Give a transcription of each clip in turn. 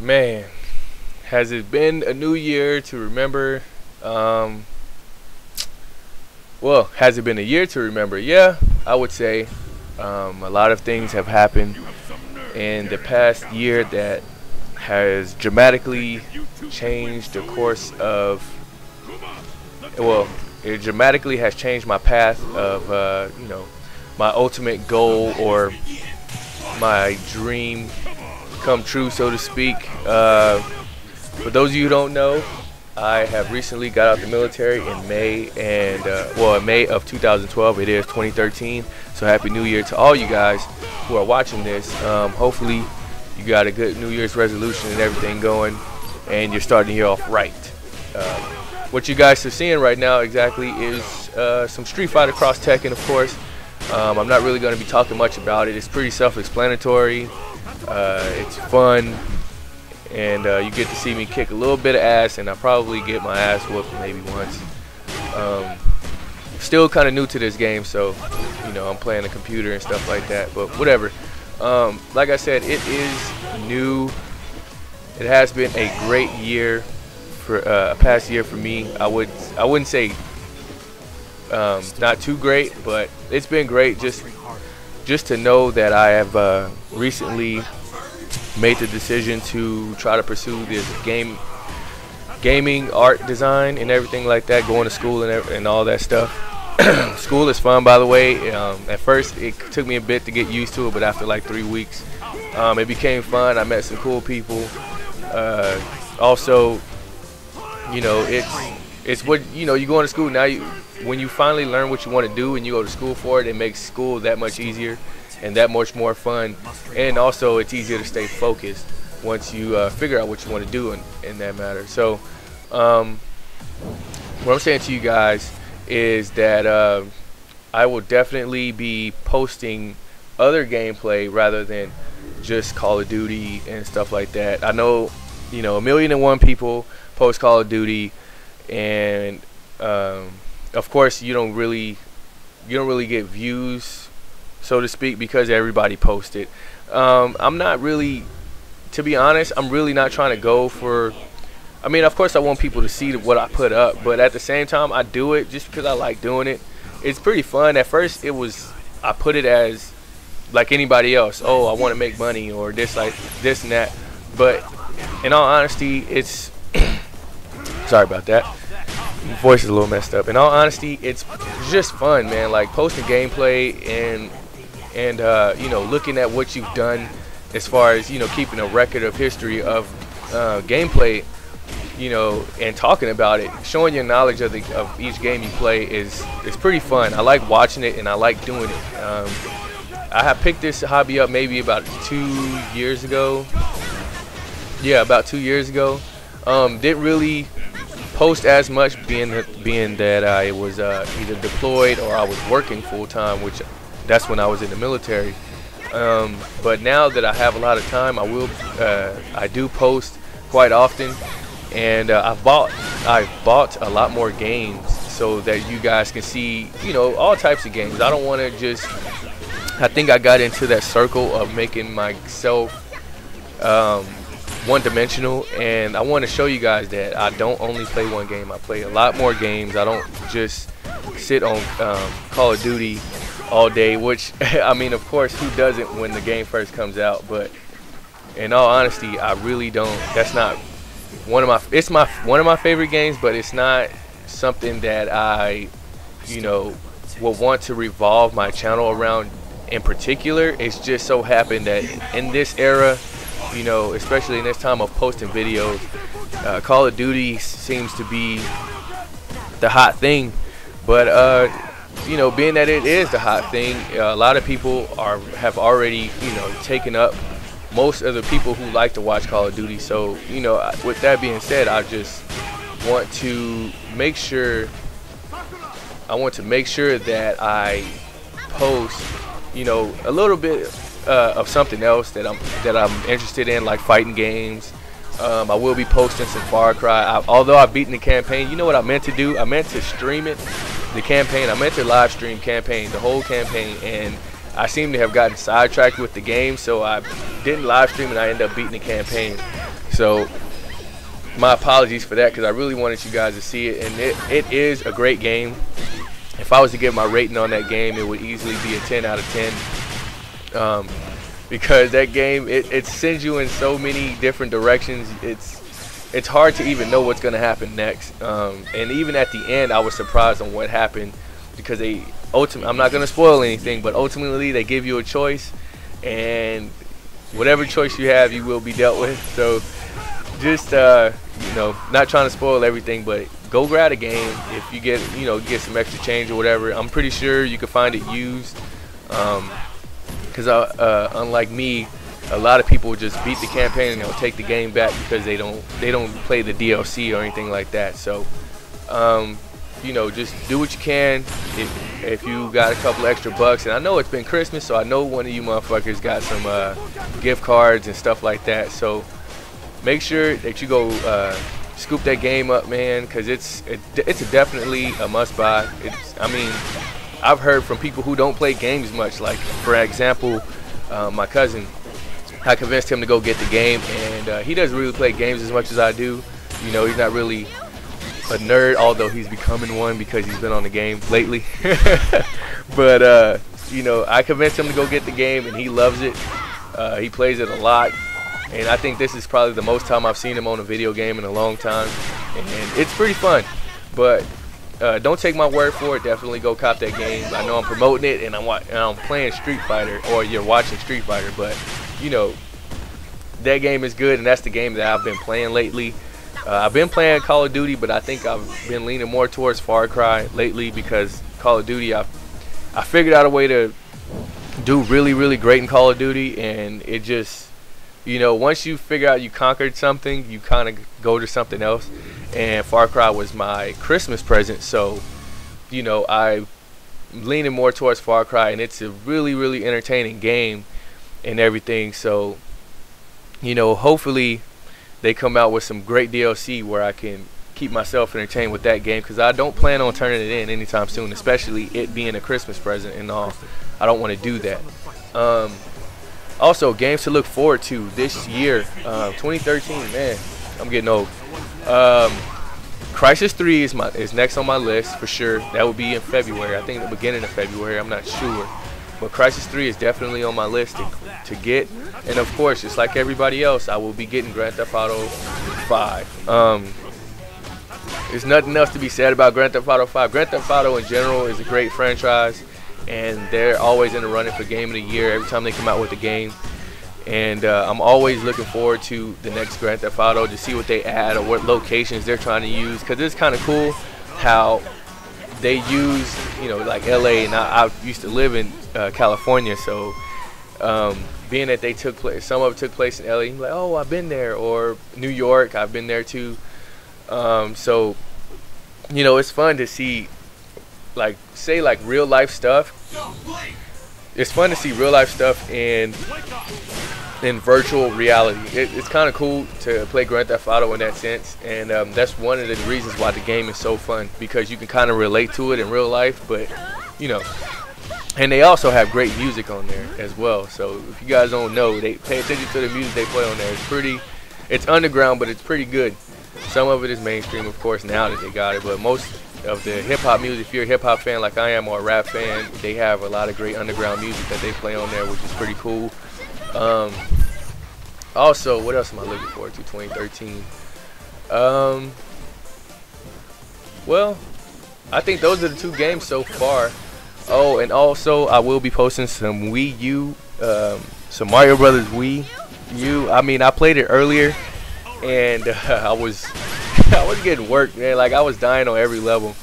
Man, has it been a new year to remember? Well, has it been a year to remember? Yeah, I would say a lot of things have happened in the past year that has dramatically changed the course of, well, it dramatically has changed my path of, my ultimate goal or my dream come true, so to speak. For those of you who don't know, I have recently got out the military in May, and in May of 2012. It is 2013. So happy New Year to all you guys who are watching this. Hopefully you got a good New Year's resolution and everything going, and you're starting the year off right. What you guys are seeing right now exactly is some Street Fighter Cross Tekken, of course. I'm not really going to be talking much about it. It's pretty self-explanatory. It's fun, and you get to see me kick a little bit of ass, and I probably get my ass whooped maybe once. Still kind of new to this game, so I'm playing a computer and stuff like that, but whatever. Like I said, it is new. It has been a great year for a past year for me. I wouldn't say not too great, but it's been great just to know that I have recently made the decision to try to pursue this gaming art design and everything like that, going to school and all that stuff. School is fun, by the way. At first it took me a bit to get used to it, but after like 3 weeks it became fun. I met some cool people. Also, it's what you go into school now. When you finally learn what you want to do and you go to school for it, it makes school that much easier and that much more fun. And also, it's easier to stay focused once you figure out what you want to do in that matter. So, what I'm saying to you guys is that I will definitely be posting other gameplay rather than just Call of Duty and stuff like that. I know, 1,000,001 people post Call of Duty, and of course you don't really get views, so to speak, because everybody posts it. I'm not really, to be honest, I'm really not trying to go for, of course I want people to see what I put up, but at the same time I do it just because I like doing it. It's pretty fun. At first I put it as like anybody else. Oh, I want to make money or this and that. But in all honesty, it's sorry about that. My voice is a little messed up. In all honesty, it's just fun, man. Like posting gameplay and looking at what you've done as far as keeping a record of history of gameplay, and talking about it, showing your knowledge of each game you play is pretty fun. I like watching it and I like doing it. I have picked this hobby up maybe about 2 years ago. Yeah, about 2 years ago. Didn't really post as much, being that I was either deployed or I was working full-time, which that's when I was in the military. But now that I have a lot of time, I do post quite often, and I've bought a lot more games so that you guys can see all types of games. I don't want to just, I think I got into that circle of making myself one-dimensional, and I want to show you guys that I don't only play one game. I play a lot more games. I don't just sit on Call of Duty all day, which of course, who doesn't when the game first comes out? But in all honesty, I really don't. That's not one of my favorite games, but it's not something that I will want to revolve my channel around in particular. It's just so happened that in this era, especially in this time of posting videos, Call of Duty seems to be the hot thing. But being that it is the hot thing, a lot of people have already taken up most of the people who like to watch Call of Duty. So with that being said, I just want to make sure that I post a little bit of something else that I'm interested in, like fighting games. I will be posting some Far Cry. Although I've beaten the campaign, you know what I meant to do? I meant to stream it, the campaign. I meant to live stream campaign, the whole campaign, and I seem to have gotten sidetracked with the game, so I didn't live stream and I ended up beating the campaign. So my apologies for that, because I really wanted you guys to see it, and it is a great game. If I was to give my rating on that game, it would easily be a 10 out of 10, because that game, it sends you in so many different directions. It's hard to even know what's going to happen next, and even at the end I was surprised on what happened, because I'm not going to spoil anything, but ultimately they give you a choice, and whatever choice you have, you will be dealt with. So just you know, not trying to spoil everything, but go grab a game if you get some extra change or whatever. I'm pretty sure you can find it used, because unlike me, a lot of people just beat the campaign and they'll take the game back because they don't play the DLC or anything like that. So you know, just do what you can if you got a couple extra bucks. And I know it's been Christmas, so I know one of you motherfuckers got some gift cards and stuff like that. So make sure that you go scoop that game up, man, because it's definitely a must-buy. I mean, I've heard from people who don't play games much. Like, for example, my cousin, I convinced him to go get the game, and he doesn't really play games as much as I do. You know, he's not really a nerd, although he's becoming one because he's been on the game lately. But you know, I convinced him to go get the game, and he loves it. He plays it a lot, and I think this is probably the most time I've seen him on a video game in a long time, and it's pretty fun. But don't take my word for it. Definitely go cop that game. I know I'm promoting it, and I'm playing Street Fighter, or you're watching Street Fighter, but you know, that game is good, and that's the game that I've been playing lately. I've been playing Call of Duty, but I think I've been leaning more towards Far Cry lately, because Call of Duty, I figured out a way to do really, really great in Call of Duty, and it just, you know, once you figure out you conquered something, you kind of go to something else. And Far Cry was my Christmas present, so, you know, I'm leaning more towards Far Cry, and it's a really, really entertaining game and everything. So, you know, hopefully they come out with some great DLC where I can keep myself entertained with that game, because I don't plan on turning it in anytime soon, especially it being a Christmas present and all. I don't want to do that. Also, games to look forward to this year, 2013, man, I'm getting old. Crysis 3 is next on my list for sure. That will be in February. I think the beginning of February, I'm not sure. But Crysis 3 is definitely on my list to get. And of course, just like everybody else, I will be getting Grand Theft Auto 5. There's nothing else to be said about Grand Theft Auto 5. Grand Theft Auto in general is a great franchise, and they're always in the running for Game of the Year every time they come out with a game. And I'm always looking forward to the next Grand Theft Auto to see what they add or what locations they're trying to use, because it's kind of cool how they use, you know, like LA, and I used to live in California, so being that they took place, some of it took place in LA, you're like, oh, I've been there. Or New York, I've been there too. So, you know, it's fun to see, like, say, like, real life stuff. It's fun to see real life stuff in virtual reality. It's kind of cool to play Grand Theft Auto in that sense, and that's one of the reasons why the game is so fun, because you can kind of relate to it in real life. But, you know, and they also have great music on there as well. So if you guys don't know, they pay attention to the music they play on there. It's underground, but it's pretty good. Some of it is mainstream, of course, now that they got it, but most of the hip-hop music, if you're a hip-hop fan like I am, or a rap fan, they have a lot of great underground music that they play on there, which is pretty cool. Also, what else am I looking forward to 2013? Well, I think those are the two games so far. Oh, and also I will be posting some Wii U, some Mario Brothers Wii U. I mean, I played it earlier, and I was getting worked, man. Like, I was dying on every level,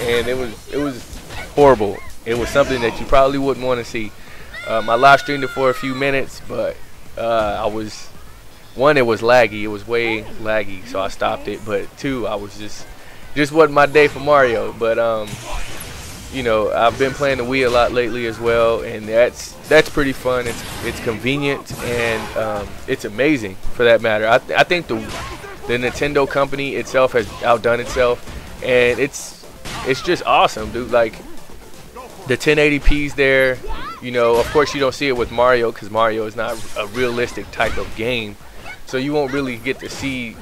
and it was horrible. It was something that you probably wouldn't want to see. I live streamed it for a few minutes, but it was laggy. It was way laggy, so I stopped it. But two, I was just wasn't my day for Mario. But you know, I've been playing the Wii a lot lately as well, and that's pretty fun. It's convenient, and it's amazing for that matter. I think the Nintendo company itself has outdone itself, and it's just awesome, dude. Like, the 1080p's there. You know, of course you don't see it with Mario, because Mario is not a realistic type of game. so you won't really get to see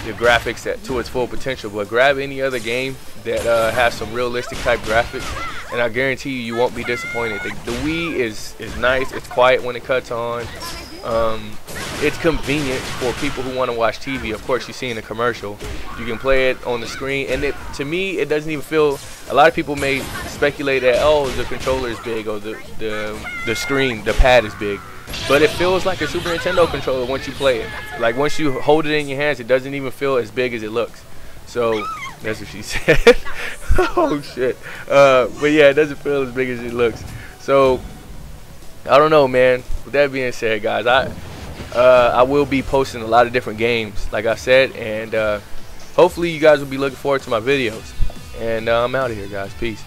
the graphics to its full potential. But grab any other game that has some realistic type graphics, and I guarantee you won't be disappointed. The Wii is nice. It's quiet when it cuts on. It's convenient for people who want to watch TV. Of course, you see in the commercial, you can play it on the screen, and to me, it doesn't even feel. A lot of people may speculate that, oh, the controller is big, or the screen, the pad is big, but it feels like a Super Nintendo controller once you play it. Like once you hold it in your hands, it doesn't even feel as big as it looks. So that's what she said. Oh shit. But yeah, it doesn't feel as big as it looks. So I don't know, man. With that being said, guys, I will be posting a lot of different games, like I said, and hopefully you guys will be looking forward to my videos. And I'm out of here, guys. Peace.